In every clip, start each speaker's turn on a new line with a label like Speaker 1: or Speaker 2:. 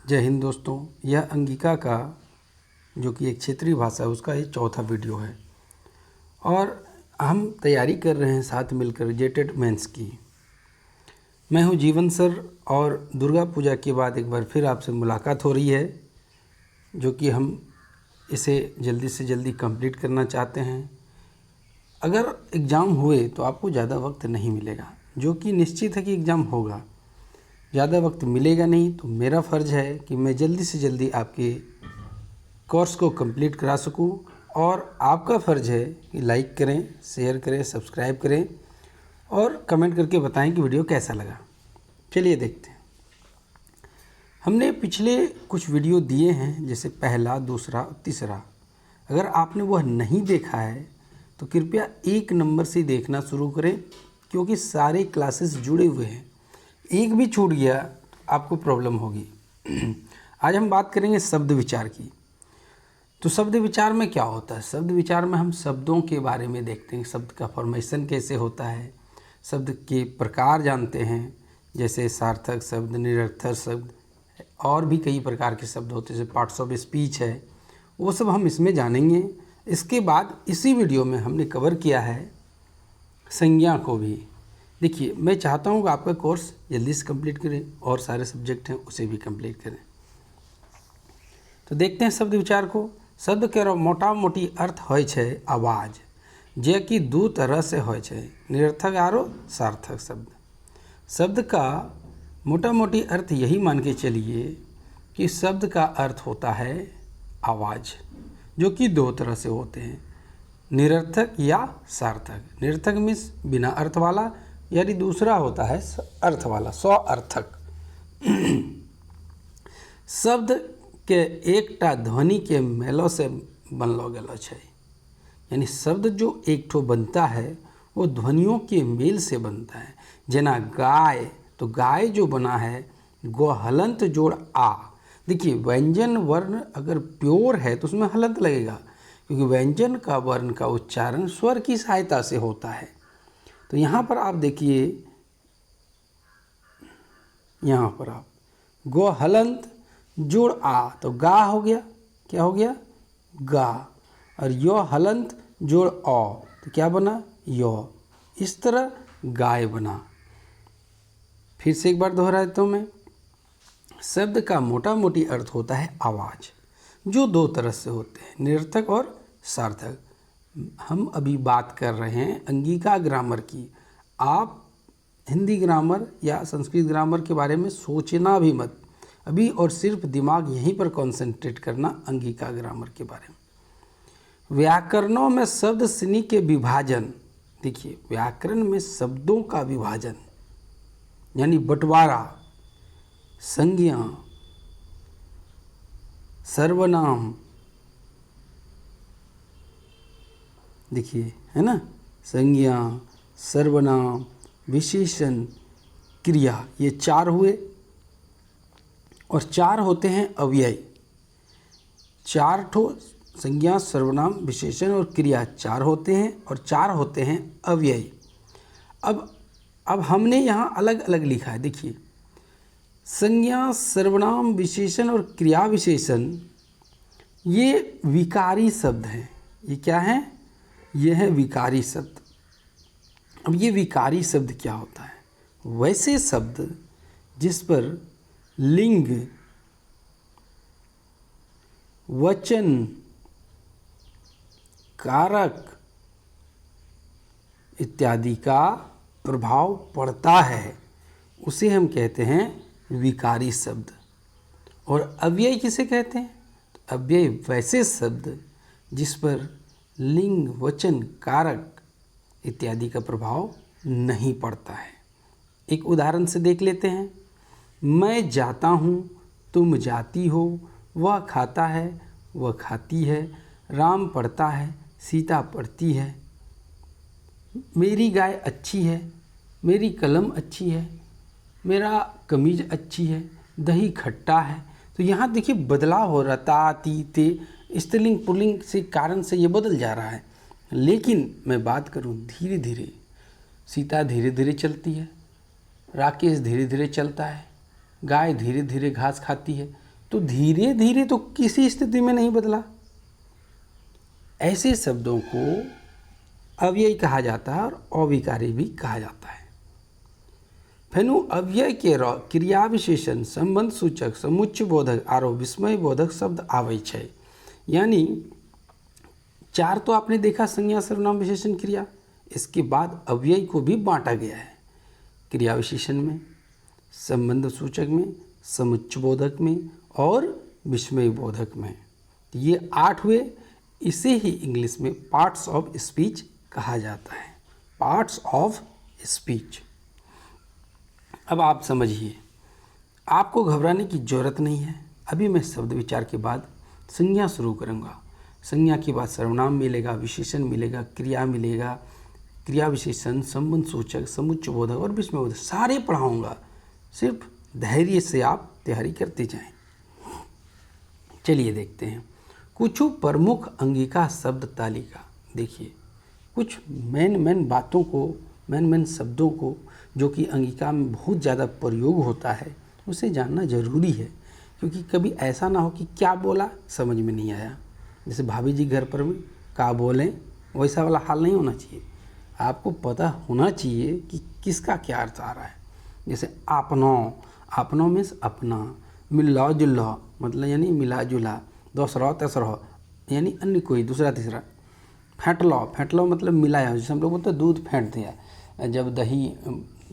Speaker 1: जय हिंद दोस्तों। यह अंगिका का जो कि एक क्षेत्रीय भाषा है उसका ये चौथा वीडियो है और हम तैयारी कर रहे हैं साथ मिलकर जेटेड मेंस की। मैं हूं जीवन सर और दुर्गा पूजा के बाद एक बार फिर आपसे मुलाकात हो रही है जो कि हम इसे जल्दी से जल्दी कंप्लीट करना चाहते हैं। अगर एग्ज़ाम हुए तो आपको ज़्यादा वक्त नहीं मिलेगा, जो कि निश्चित है कि एग्ज़ाम होगा। ज़्यादा वक्त मिलेगा नहीं तो मेरा फ़र्ज़ है कि मैं जल्दी से जल्दी आपके कोर्स को कंप्लीट करा सकूं और आपका फ़र्ज़ है कि लाइक करें, शेयर करें, सब्सक्राइब करें और कमेंट करके बताएं कि वीडियो कैसा लगा। चलिए देखते हैं। हमने पिछले कुछ वीडियो दिए हैं, जैसे पहला, दूसरा, तीसरा। अगर आपने वह नहीं देखा है तो कृपया 1 नंबर से देखना शुरू करें, क्योंकि सारे क्लासेस जुड़े हुए हैं। एक भी छूट गया तो आपको प्रॉब्लम होगी। आज हम बात करेंगे शब्द विचार की। तो शब्द विचार में क्या होता है? शब्द विचार में हम शब्दों के बारे में देखते हैं, शब्द का फॉर्मेशन कैसे होता है, शब्द के प्रकार जानते हैं, जैसे सार्थक शब्द, निरर्थक शब्द और भी कई प्रकार के शब्द होते हैं, जैसे पार्ट्स ऑफ स्पीच है, वो सब हम इसमें जानेंगे। इसके बाद इसी वीडियो में हमने कवर किया है संज्ञा को भी। देखिए, मैं चाहता हूँ कि आपका कोर्स जल्दी से कंप्लीट करें और सारे सब्जेक्ट हैं उसे भी कंप्लीट करें। तो देखते हैं शब्द विचार को। शब्द केरो मोटा मोटी अर्थ होय छै आवाज, जे कि दू तरह से होय छै, निरर्थक आरो सार्थक शब्द। शब्द का मोटा मोटी अर्थ यही मान के चलिए कि शब्द का अर्थ होता है आवाज़, जो कि 2 तरह से होते हैं, निरर्थक या सार्थक। निरर्थक मीन्स बिना अर्थ वाला, यानी दूसरा होता है अर्थ वाला, स्वार्थक। शब्द के एकटा ध्वनि के मेलो से बनलो गेलो छै, यानी शब्द जो एक ठो बनता है वो ध्वनियों के मेल से बनता है। जना गाय, तो गाय जो बना है गो हलंत जोड़ आ। देखिए, व्यंजन वर्ण अगर प्योर है तो उसमें हलंत लगेगा, क्योंकि व्यंजन का वर्ण का उच्चारण स्वर की सहायता से होता है। तो यहाँ पर आप देखिए, यहाँ पर आप गो हलंत जोड़ आ, तो गा हो गया, क्या हो गया? गा। और यो हलंत जोड़ औ, तो क्या बना? यो। इस तरह गाय बना। फिर से एक बार दोहरा देता हूँ मैं। शब्द का मोटा मोटी अर्थ होता है आवाज़, जो 2 तरह से होते हैं, निरर्थक और सार्थक। हम अभी बात कर रहे हैं अंगिका ग्रामर की। आप हिंदी ग्रामर या संस्कृत ग्रामर के बारे में सोचना भी मत अभी, और सिर्फ दिमाग यहीं पर कंसंट्रेट करना अंगिका ग्रामर के बारे में। व्याकरणों में शब्द श्रेणी के विभाजन। देखिए, व्याकरण में शब्दों का विभाजन यानी बंटवारा, संज्ञा, सर्वनाम, देखिए है ना, संज्ञा, सर्वनाम, विशेषण, क्रिया, ये 4 हुए। और 4 होते हैं अव्यय। 4 ठो संज्ञा, सर्वनाम, विशेषण और क्रिया 4 होते हैं और 4 होते हैं अव्यय। अब हमने यहाँ अलग अलग लिखा है। देखिए, संज्ञा, सर्वनाम, विशेषण और क्रिया विशेषण ये विकारी शब्द हैं। ये क्या है? ये है विकारी शब्द। अब ये विकारी शब्द क्या होता है? वैसे शब्द जिस पर लिंग, वचन, कारक इत्यादि का प्रभाव पड़ता है, उसे हम कहते हैं विकारी शब्द। और अव्यय किसे कहते हैं? तो अव्यय वैसे शब्द जिस पर लिंग, वचन, कारक इत्यादि का प्रभाव नहीं पड़ता है। एक उदाहरण से देख लेते हैं। मैं जाता हूँ, तुम जाती हो, वह खाता है, वह खाती है, राम पढ़ता है, सीता पढ़ती है, मेरी गाय अच्छी है, मेरी कलम अच्छी है, मेरा कमीज अच्छी है, दही खट्टा है। तो यहाँ देखिए बदलाव हो रहा, ता, ती, ते, स्त्रीलिंग पुल्लिंग से कारण से ये बदल जा रहा है। लेकिन मैं बात करूँ धीरे धीरे, सीता धीरे धीरे चलती है, राकेश धीरे धीरे चलता है, गाय धीरे धीरे घास खाती है, तो धीरे धीरे तो किसी स्थिति में नहीं बदला। ऐसे शब्दों को अव्यय कहा जाता है और अविकारी भी कहा जाता है। फेनु अव्यय के क्रिया विशेषण संबंध सूचक समुच्चय बोधक आरो विस्मय बोधक शब्द आवे छे। यानी 4 तो आपने देखा, संज्ञा सर्वनाम विशेषण क्रिया। इसके बाद अव्यय को भी बांटा गया है, क्रिया विशेषण में, संबंध सूचक में, समुच्चय बोधक में और विस्मय बोधक में। ये 8 हुए। इसे ही इंग्लिश में पार्ट्स ऑफ स्पीच कहा जाता है, पार्ट्स ऑफ स्पीच। अब आप समझिए, आपको घबराने की ज़रूरत नहीं है। अभी मैं शब्द विचार के बाद संज्ञा शुरू करूँगा। संज्ञा के बाद सर्वनाम मिलेगा, विशेषण मिलेगा, क्रिया मिलेगा, क्रिया विशेषण, संबंध सूचक, समुच्चय बोधक और विस्मय बोधक सारे पढ़ाऊँगा। सिर्फ धैर्य से आप तैयारी करते जाएं। चलिए देखते हैं कुछ प्रमुख अंगिका शब्द तालिका। देखिए, कुछ मेन बातों को, मेन शब्दों को जो कि अंगिका में बहुत ज़्यादा प्रयोग होता है, उसे जानना ज़रूरी है। क्योंकि कभी ऐसा ना हो कि क्या बोला समझ में नहीं आया। जैसे भाभी जी घर पर भी क्या बोलें, वैसा वाला हाल नहीं होना चाहिए। आपको पता होना चाहिए कि किसका क्या अर्थ आ रहा है। जैसे आपनो मीन्स अपना, मिला जुला मतलब यानी मिला जुला, दूसरा तेसरा यानी अन्य कोई, दूसरा तीसरा। फेंटलो मतलब मिलाया, जैसे हम लोग बोलते हैं दूध फेंट दिया। जब दही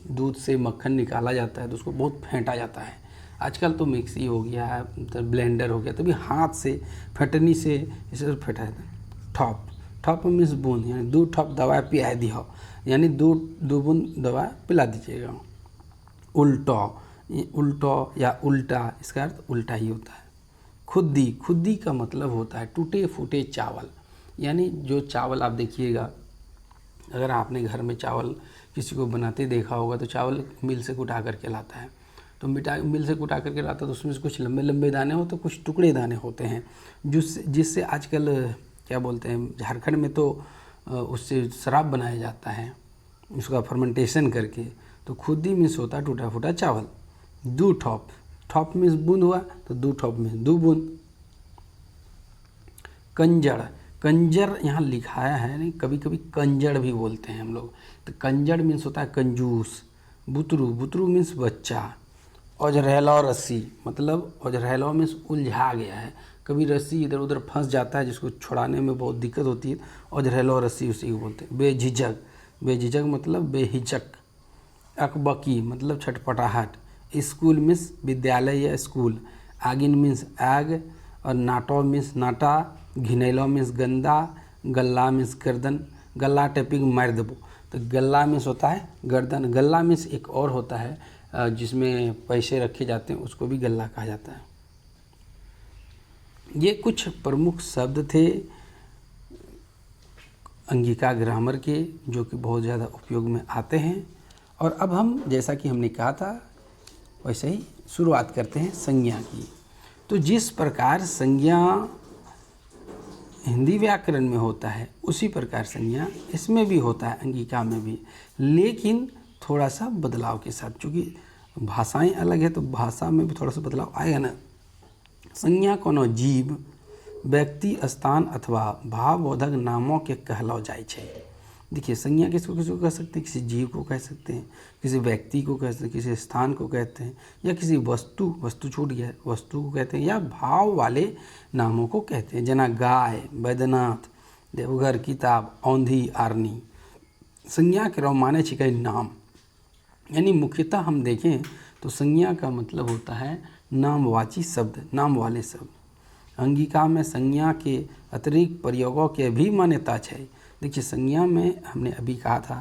Speaker 1: दूध से मक्खन निकाला जाता है तो उसको बहुत फेंटा जाता है। आजकल तो मिक्सी हो गया है, तो ब्लेंडर हो गया, तभी हाथ से फेंटनी से इसे फेंटा जाता है। ठप मीन्स बूंद, यानी 2 ठप दवा पिला दी हो, यानी 2 बूंद दवा पिला दीजिएगा। उल्टो या उल्टा, इसका अर्थ उल्टा ही होता है। खुद्दी का मतलब होता है टूटे फूटे चावल। यानी जो चावल आप देखिएगा, अगर आपने घर में चावल किसी को बनाते देखा होगा तो चावल मिल से कुटा करके लाता है। तो मिल से कुटा करके लाता है तो उसमें से कुछ लंबे लंबे दाने होते, कुछ टुकड़े दाने होते हैं, जिससे आजकल क्या बोलते हैं, झारखंड में तो उससे शराब बनाया जाता है, उसका फर्मेंटेशन करके। तो खुद्दी मीन्स होता है टूटा फूटा चावल। 2 ठप मीन्स बूंद हुआ, तो 2 ठप मीन्स 2 बूंद। कंजर यहाँ लिखाया है, नहीं कभी कभी कंजड़ भी बोलते हैं हम लोग। तो कंजड़ मीन्स होता है कंजूस। बुतरू मीन्स बच्चा। औजरहला रस्सी मतलब औजरहला मीन्स उलझा गया है, कभी रस्सी इधर उधर फंस जाता है जिसको छुड़ाने में बहुत दिक्कत होती है, औजरहला रस्सी उसी को बोलते हैं। बेझिझक मतलब बेहिचक। अकबकी मतलब छटपटाहट। स्कूल मीन्स विद्यालय या स्कूल। आगिन मीन्स आग। और नाटो मीन्स नाटा। घिनैला मीन्स गंदा। गल्ला मीन्स गर्दन। गल्ला टैपिंग मार देबो, तो गल्ला मीन्स होता है गर्दन। गल्ला मीन्स एक और होता है जिसमें पैसे रखे जाते हैं, उसको भी गल्ला कहा जाता है। ये कुछ प्रमुख शब्द थे अंगिका ग्रामर के, जो कि बहुत ज़्यादा उपयोग में आते हैं। और अब हम, जैसा कि हमने कहा था, वैसे ही शुरुआत करते हैं संज्ञा की। तो जिस प्रकार संज्ञा हिंदी व्याकरण में होता है, उसी प्रकार संज्ञा इसमें भी होता है, अंगिका में भी, लेकिन थोड़ा सा बदलाव के साथ। चूँकि भाषाएं अलग है तो भाषा में भी थोड़ा सा बदलाव आएगा ना। संज्ञा कोनो जीव, व्यक्ति, स्थान अथवा भावबोधक नामों के कहलो जाय छे। देखिए, संज्ञा किसको किसको कह सकते हैं, किसी जीव को कह सकते हैं, किसी व्यक्ति को कह सकते हैं, किसी स्थान को कहते हैं, या किसी वस्तु छूट गया है, वस्तु को कहते हैं, या भाव वाले नामों को कहते हैं, जना गाय, बैद्यनाथ, देवघर, किताब, औंधी, आरनी। संज्ञा के माने छिकै नाम। यानी मुख्यतः हम देखें तो संज्ञा का मतलब होता है नामवाची शब्द, नाम वाले शब्द। अंगिका में संज्ञा के अतिरिक्त प्रयोगों के भी मान्यता है। देखिए, संज्ञा में हमने अभी कहा था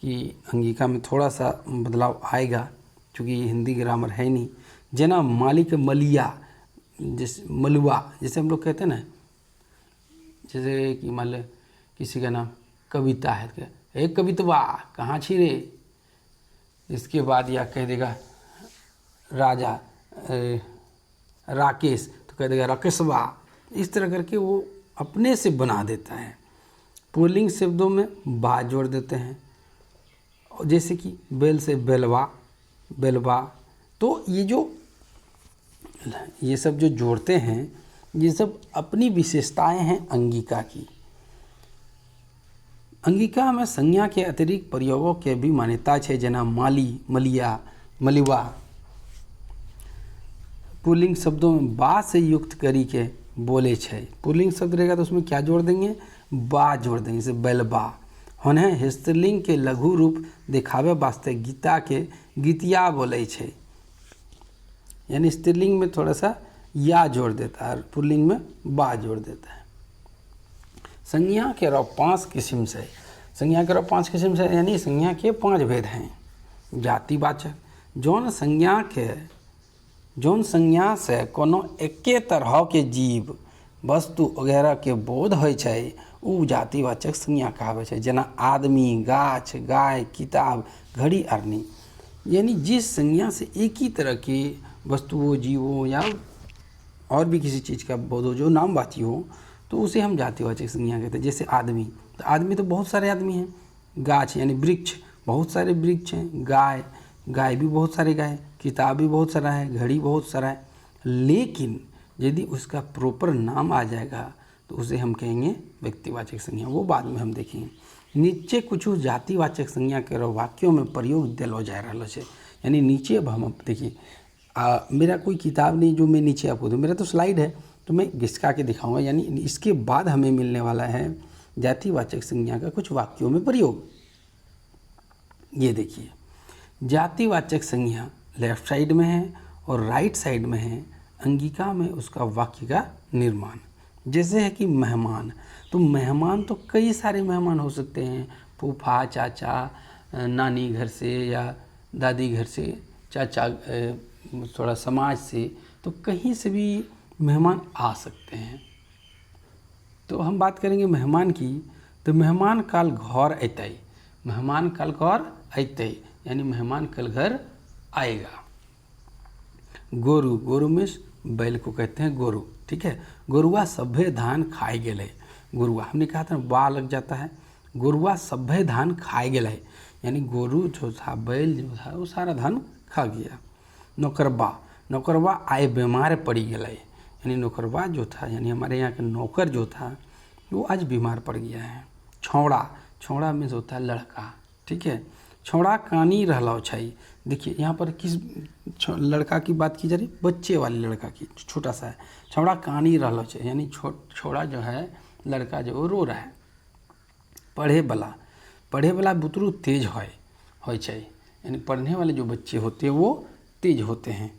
Speaker 1: कि अंगिका में थोड़ा सा बदलाव आएगा, क्योंकि ये हिंदी ग्रामर है नहीं। जना मालिक मलिया, जैसे मलुआ, जैसे हम लोग कहते हैं ना, जैसे कि मान लो किसी का नाम कविता है, तो एक कवितवा कहाँ छी रे। इसके बाद या कह देगा राजा राकेश, तो कह देगा राकेशवा। इस तरह करके वो अपने से बना देता है। पुल्लिंग शब्दों में बा जोड़ देते हैं, जैसे कि बेल से बेलवा, बेलवा। तो ये जो ये सब जो जोड़ते हैं ये सब अपनी विशेषताएं हैं अंगिका की। अंगिका में संज्ञा के अतिरिक्त प्रयोगों के भी मान्यता है, जना माली, मलिया, मलिवा। पुल्लिंग शब्दों में बा से युक्त करी के बोले छे। पुल्लिंग शब्द रहेगा तो उसमें क्या जोड़ देंगे, बा जोड़ देंगे, जैसे बैलबा। होने स्त्रीलिंग के लघु रूप दिखावे वास्ते गीता के गीतिया बोले छे, यानी स्त्रीलिंग में थोड़ा सा या जोड़ देता है और पुल्लिंग में बा जोड़ देता है। संज्ञा के रहो 5 किस्म से, संज्ञा के रहो 5 किस्म से, यानी संज्ञा के 5 भेद हैं। जातिवाचक, जौन संज्ञा से कोनो एके तरह के जीव वस्तु वगैरह के बोध होइ छै उ जातिवाचक संज्ञा कहावे छै, जना आदमी, गाछ, गाय, किताब, घड़ी, अरनी। यानी जिस संज्ञा से एक ही तरह की वस्तुओं, जीवों या और भी किसी चीज़ का बोध हो, जो नामवाची हो, तो उसे हम जातिवाचक संज्ञा कहते हैं। जैसे आदमी, तो आदमी तो बहुत सारे आदमी हैं। गाछ यानी वृक्ष, बहुत सारे वृक्ष हैं। गाय, गाय भी बहुत सारे गाय। किताब भी बहुत सारा है। घड़ी बहुत सारा है। लेकिन यदि उसका प्रॉपर नाम आ जाएगा तो उसे हम कहेंगे व्यक्तिवाचक संज्ञा, वो बाद में हम देखेंगे। नीचे कुछ जातिवाचक संज्ञा के वाक्यों में प्रयोग दिलो जा रहा है, यानी नीचे अब हम देखिए, मेरा कोई किताब नहीं जो मैं नीचे आपको दूँ, मेरा तो स्लाइड है तो मैं घिसका के दिखाऊंगा। यानी इसके बाद हमें मिलने वाला है जातिवाचक संज्ञा का कुछ वाक्यों में प्रयोग। ये देखिए, जातिवाचक संज्ञा लेफ्ट साइड में है और राइट साइड में है अंगिका में उसका वाक्य का निर्माण। जैसे है कि मेहमान, तो मेहमान तो कई सारे मेहमान हो सकते हैं, फूफा, चाचा, नानी घर से या दादी घर से, चाचा थोड़ा समाज से, तो कहीं से भी मेहमान आ सकते हैं। तो हम बात करेंगे मेहमान की, तो मेहमान कल घर अतै, मेहमान कल घर अतै, यानी मेहमान कल घर आएगा। गोरु, गोरु में बैल को कहते हैं गोरु, ठीक है। गोरुआ सभे धान खाए गेले, गोरुआ हमने कहा था बा लग जाता है। गोरुआ सभे धान खाए गेले, यानी गोरु जो था, बैल जो था, वो सारा धान खा गया। नौकरबा, नौकरबा आए बीमार पड़ी गए, यानी नौकरबा जो था, यानी हमारे यहाँ का नौकर जो था, वो आज बीमार पड़ गया है। छौड़ा, छौड़ा में होता है लड़का, ठीक है। छौड़ा कानी रहलो छै, देखिए यहाँ पर किस लड़का की बात की जा रही, बच्चे वाले लड़का की, छोटा सा है। छौड़ा कानी रहलो छै, यानी छोड़ा जो है, लड़का जो वो रो रहा है। पढ़े वाला बुतरू तेज होय छै, यानी पढ़ने वाले जो बच्चे होते हैं वो तेज होते हैं।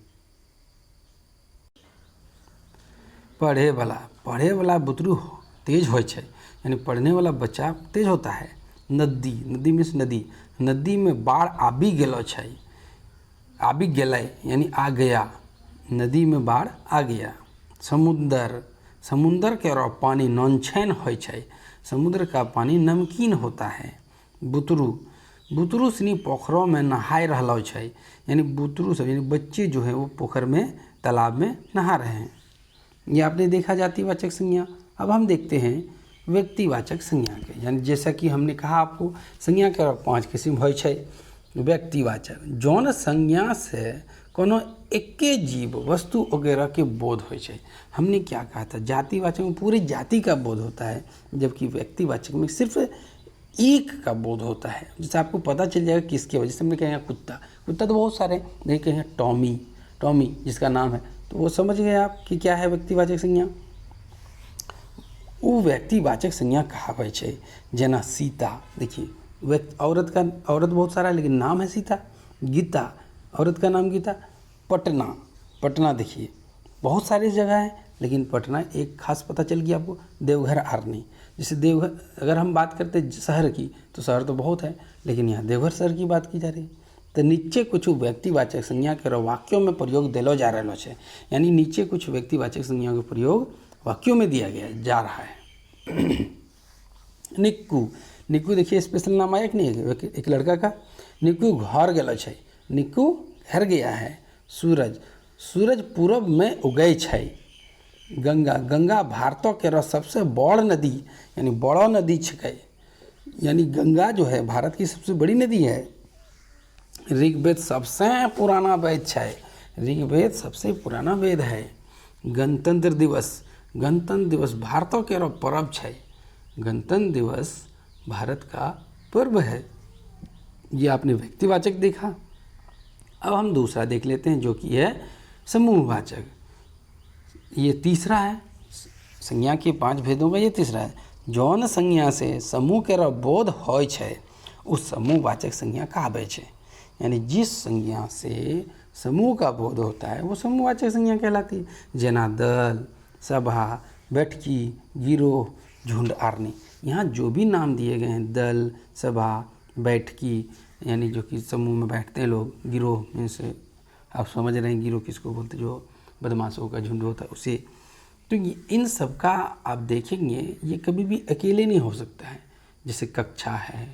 Speaker 1: पढ़े वाला बुतरू तेज होय छै, यानी पढ़ने वाला बच्चा तेज होता है। नदी, नदी में से नदी, नदी में बाढ़ आबी गेलो छै, आबी गेलै यानी आ गया, नदी में बाढ़ आ गया। समुद्र, समुद्र के पानी नोनछैन होय छै, समुद्र का पानी नमकीन होता है। बुतरू, बुतरू सनी पोखरों में नहाय रहलो छै, यानी बुतरू सब यानी बच्चे जो है वो पोखर में, तालाब में नहा रहे हैं। ये आपने देखा जातिवाचक संज्ञा। अब हम देखते हैं व्यक्तिवाचक संज्ञा के, यानी जैसा कि हमने कहा आपको संज्ञा के 5 किस्म होय छै। व्यक्तिवाचक, जौन संज्ञा से कोनो एके जीव, वस्तु वगैरह के बोध होय छै। हमने क्या कहा था, जातिवाचक में पूरी जाति का बोध होता है, जबकि व्यक्तिवाचक में सिर्फ एक का बोध होता है। जैसे आपको पता चल जाएगा किसके वजह से। हमने कहेंगे कुत्ता, कुत्ता तो बहुत सारे, नहीं कहेंगे टॉमी, टॉमी जिसका नाम है, तो वो समझ गए आप कि क्या है व्यक्तिवाचक संज्ञा। वो व्यक्तिवाचक संज्ञा कहावे छै, जना सीता, देखिए औरत बहुत सारा है लेकिन नाम है सीता। गीता, औरत का नाम गीता। पटना, पटना देखिए बहुत सारी जगह है लेकिन पटना एक खास पता चल गया आपको, देवघर आर्नी। जैसे देवघर, अगर हम बात करते शहर की तो शहर तो बहुत है, लेकिन यहाँ देवघर शहर की बात की जा रही। तो नीचे कुछ व्यक्तिवाचक संज्ञा के वाक्यों में प्रयोग दिलो जा रहा है, यानी नीचे कुछ व्यक्तिवाचक संज्ञा के प्रयोग वाक्यों में दिया गया जा रहा है। निक्कू, निक्कू देखिए स्पेशल नाम आया कि नहीं, एक लड़का का। निक्कू घर गेलो छै, निक्कू घर गया है। सूरज, सूरज पूरब में उगै छै। गंगा, गंगा भारतों के सबसे बड़ नदी, यानी बड़ो नदी छिकै, यानी गंगा जो है भारत की सबसे बड़ी नदी है। ऋग्वेद सबसे पुराना वेद छै, ऋग्वेद सबसे पुराना वेद है। गणतंत्र दिवस भारतों के पर्व है। गणतंत्र दिवस भारत का पर्व है। ये आपने व्यक्तिवाचक देखा। अब हम दूसरा देख लेते हैं जो कि है समूहवाचक। ये तीसरा है, संज्ञा के 5 भेदों का ये तीसरा है। जौन संज्ञा से समूह के बोध होय छै उस समूहवाचक संज्ञा कहाबै छै। यानी जिस संज्ञा से समूह का बोध होता है वो समूहवाचक संज्ञा कहलाती है। जना दल, सभा, बैठकी, गिरोह, झुंड आरनी। यहाँ जो भी नाम दिए गए हैं, दल, सभा, बैठकी, यानी जो कि समूह में बैठते हैं लोग, गिरोह में से आप समझ रहे हैं गिरोह किसको बोलते, जो बदमाशों का झुंड होता है उसे। तो इन सब का आप देखेंगे ये कभी भी अकेले नहीं हो सकता है। जैसे कक्षा है,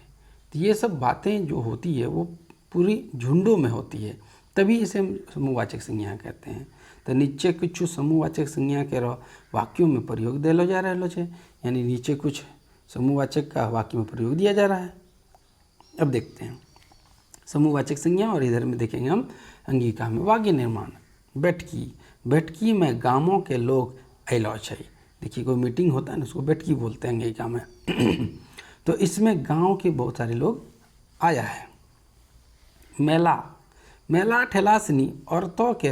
Speaker 1: तो ये सब बातें जो होती है वो पूरी झुंडों में होती है, तभी इसे हम समूहवाचक संज्ञा कहते हैं। तो नीचे कुछ समूहवाचक संज्ञा के वाक्यों में प्रयोग दिलो जा रहा है, यानी नीचे कुछ समूहवाचक का वाक्य में प्रयोग दिया जा रहा है। अब देखते हैं समूहवाचक संज्ञा, और इधर में देखेंगे हम अंगिका में वाक्य निर्माण। बैठकी में गाँवों के लोग अलो छै। देखिए कोई मीटिंग होता है ना, उसको बैठकी बोलते हैं अंगिका में। तो इसमें गांव के बहुत सारे लोग आया है। मेला ठेला सनी औरतों के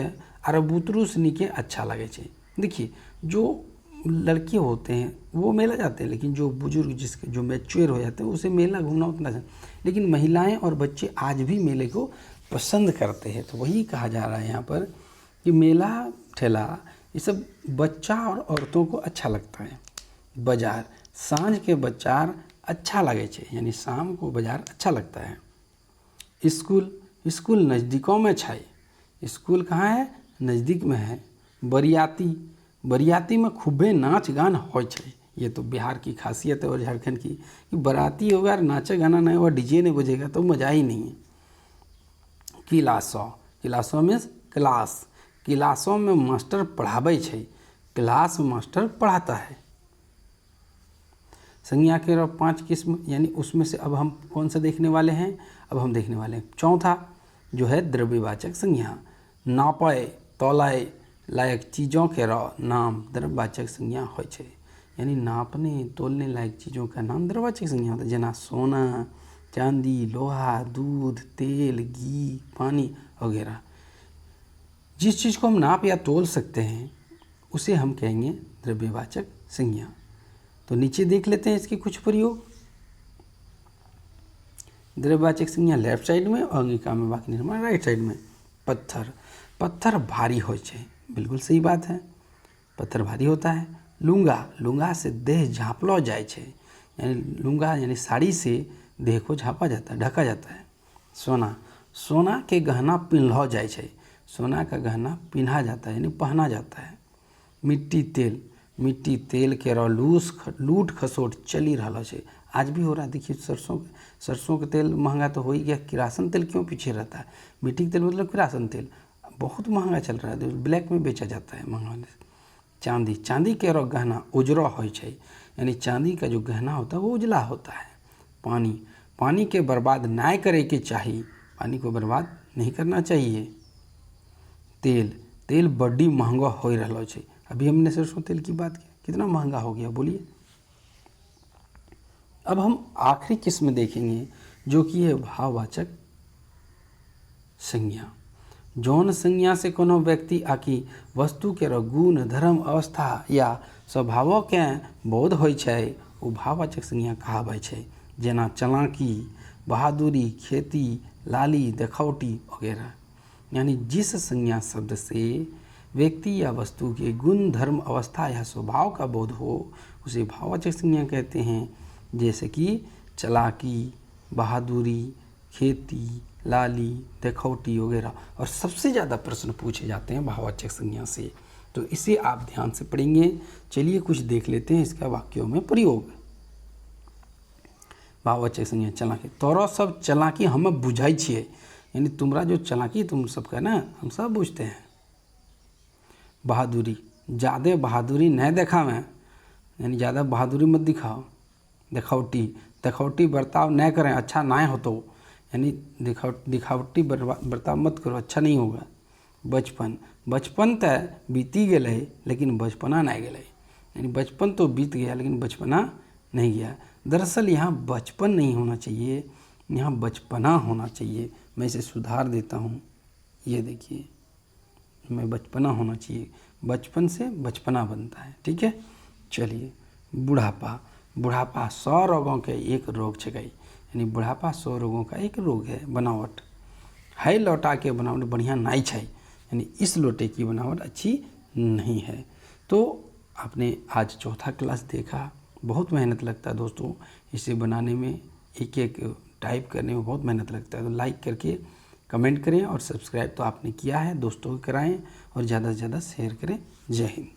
Speaker 1: और बुतरू सनी के अच्छा लगे छै। देखिए जो लड़के होते हैं वो मेला जाते हैं, लेकिन जो बुजुर्ग जिसके जो मैच्योर हो जाते हैं उसे मेला घूमना उतना है। लेकिन महिलाएं और बच्चे आज भी मेले को पसंद करते हैं। तो वही कहा जा रहा है यहाँ पर कि मेला ठेला ये सब बच्चा और औरतों को अच्छा लगता है। बाजार, सांझ के बाजार अच्छा लगे छे, यानी शाम को बाजार अच्छा लगता है। स्कूल नज़दीकों में छै। स्कूल कहाँ है? नज़दीक में है। बरियाती में खूबे नाच गान हो छै। ये तो बिहार की खासियत है और झारखंड की, कि बराती होगा और नाचे गाना नहीं होगा, डीजे नहीं बजेगा तो मज़ा ही नहीं है। क्लासों में क्लासों में मास्टर पढ़ाबै छै। क्लास में मास्टर पढ़ाता है। संज्ञा के 5 किस्म, यानी उसमें से अब हम कौन सा देखने वाले हैं? अब हम देखने वाले हैं चौथा जो है द्रव्यवाचक संज्ञा। नापय तौलय लायक चीज़ों के नाम द्रव्यवाचक संज्ञा हो छै। यानी नापने तोलने लायक चीज़ों का नाम द्रव्यवाचक संज्ञा होता है। जना सोना, चांदी, लोहा, दूध, तेल, घी, पानी वगैरह। जिस चीज़ को हम नाप या तोल सकते हैं उसे हम कहेंगे द्रव्यवाचक संज्ञा। तो नीचे देख लेते हैं इसके कुछ प्रयोग। द्रव्यवाचक संज्ञा लेफ्ट साइड में और अंगिका में वाक्य निर्माण राइट साइड में। पत्थर भारी हो छै। बिल्कुल सही बात है, पत्थर भारी होता है। लुंगा से देह झाँपलो जाए छै। यानी लुंगा यानी साड़ी से देह को झाँपा जाता है, ढका जाता है। सोना के गहना पिन्हलो जाए छै। सोना का गहना पिन्हा जाता है यानी पहना जाता है। मिट्टी तेल के लूट खसोट चली रहा है, आज भी हो रहा है। देखिए सरसों का तेल महंगा तो हो ही गया, किरासन तेल क्यों पीछे रहता है? मिट्टी का तेल मतलब किरासन तेल बहुत महंगा चल रहा है, ब्लैक में बेचा जाता है महंगा। चांदी के गहना उजरा हो छै। यानी चांदी का जो गहना होता है वो उजला होता है। पानी के बर्बाद ना करे के चाहिए, पानी को बर्बाद नहीं करना चाहिए। तेल बड़ी महंगा हो रहा है। अभी हमने सरसों तेल की बात की, कितना महंगा हो गया बोलिए। अब हम आखिरी किस्म देखेंगे जो कि है भाववाचक संज्ञा। जौन संज्ञा से कोनो व्यक्ति आकि वस्तु के गुण, धर्म, अवस्था या स्वभावों के बोध होइ छै वो भाववाचक संज्ञा कहाबै छै। जना चालाकी, बहादुरी, खेती, लाली, देखौटी वगैरह। यानी जिस संज्ञा शब्द से व्यक्ति या वस्तु के गुण, धर्म, अवस्था या स्वभाव का बोध हो उसे भाववाचक संज्ञा कहते हैं। जैसे कि चालाकी, बहादुरी, खेती, लाली, देखौटी वगैरह। और सबसे ज़्यादा प्रश्न पूछे जाते हैं भाववाचक संज्ञा से, तो इसे आप ध्यान से पढ़ेंगे। चलिए कुछ देख लेते हैं इसका वाक्यों में प्रयोग। भाववाचक संज्ञा चालाकी। तोरो सब चालाकी हम बुझाई छिए। यानी तुम्हारा जो चालाकी तुम सबका ना हम सब बुझते हैं। बहादुरी, ज़्यादा बहादुरी नहीं दिखावे, यानी ज़्यादा बहादुरी मत दिखाओ। देखौटी बर्ताव नहीं करें, अच्छा ना हो तो, यानी दिखावटी बर्ताव मत करो, अच्छा नहीं होगा। बचपन बचपन तो बीती गए लेकिन बचपना नहीं गए, यानी बचपन तो बीत गया लेकिन बचपना नहीं गया। दरअसल यहाँ बचपन नहीं होना चाहिए, यहाँ बचपना होना चाहिए। मैं इसे सुधार देता हूँ, ये देखिए, मैं बचपना होना चाहिए, बचपन से बचपना बनता है। ठीक है, चलिए। बुढ़ापा, बुढ़ापा 100 रोगों के एक रोग छकई, यानी बुढ़ापा 100 रोगों का एक रोग है। बनावट है लौटा के बनावट बढ़िया नहीं छै, यानी इस लोटे की बनावट अच्छी नहीं है। तो आपने आज चौथा क्लास देखा, बहुत मेहनत लगता है दोस्तों इसे बनाने में, एक एक टाइप करने में बहुत मेहनत लगता है। तो लाइक करके कमेंट करें और सब्सक्राइब तो आपने किया है, दोस्तों को कराएं और ज़्यादा से ज़्यादा शेयर करें। जय हिंद।